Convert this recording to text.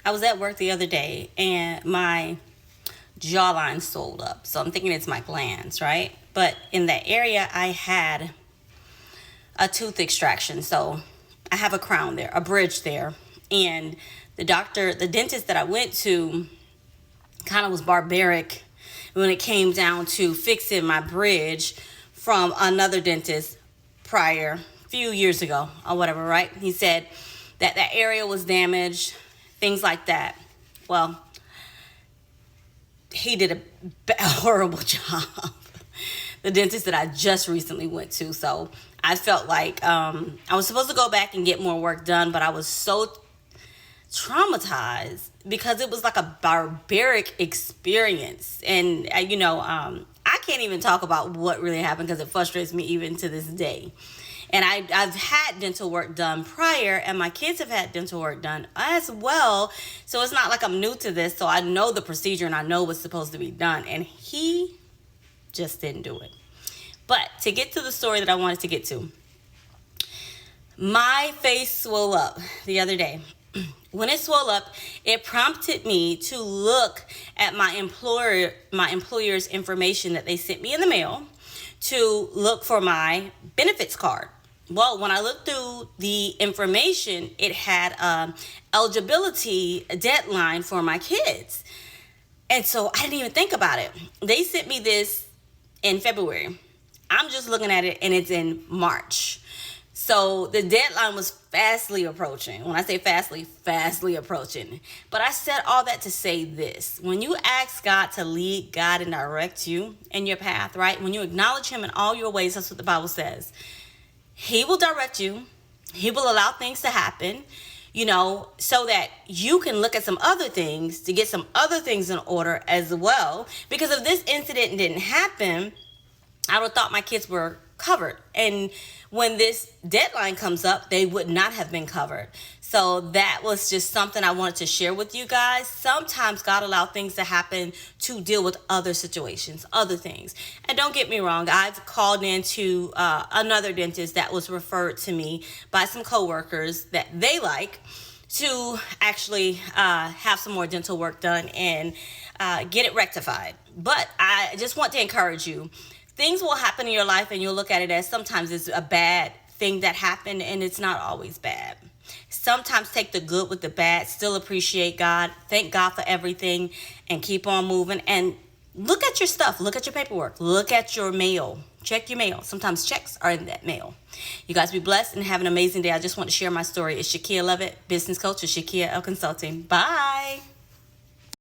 I was at work the other day and my jawline swelled up. So I'm thinking it's my glands, right? But in that area, I had a tooth extraction. So I have a crown there, a bridge there. And the dentist that I went to kind of was barbaric when it came down to fixing my bridge from another dentist prior, few years ago or whatever, right? He said that that area was damaged, things like that. Well, he did a horrible job. The dentist that I just recently went to. So I felt like I was supposed to go back and get more work done, but I was so traumatized because it was like a barbaric experience. And, I can't even talk about what really happened because it frustrates me even to this day. And I've had dental work done prior, and my kids have had dental work done as well. So it's not like I'm new to this. So I know the procedure and I know what's supposed to be done. And he just didn't do it. But to get to the story that I wanted to get to, my face swelled up the other day. When it swelled up, it prompted me to look at my employer's information that they sent me in the mail to look for my benefits card. Well, when I looked through the information, it had eligibility deadline for my kids. And so I didn't even think about it. They sent me this in February. I'm just looking at it and it's in March. So the deadline was fastly approaching. When I say fastly approaching. But I said all that to say this. When you ask God to lead, guide, and direct you in your path, right? When you acknowledge him in all your ways, that's what the Bible says. He will direct you. He will allow things to happen, so that you can look at some other things to get some other things in order as well. Because if this incident didn't happen, I would have thought my kids were covered. And when this deadline comes up, they would not have been covered. So that was just something I wanted to share with you guys. Sometimes God allows things to happen to deal with other situations, other things. And don't get me wrong, I've called into another dentist that was referred to me by some coworkers that they like to actually have some more dental work done and get it rectified. But I just want to encourage you. Things will happen in your life and you'll look at it as sometimes it's a bad thing that happened, and it's not always bad. Sometimes take the good with the bad, still appreciate God, thank God for everything, and keep on moving. And look at your stuff, look at your paperwork, look at your mail, check your mail. Sometimes checks are in that mail. You guys be blessed and have an amazing day. I just want to share my story. It's Shakia Levitt, business coach with Shakia L Consulting. Bye.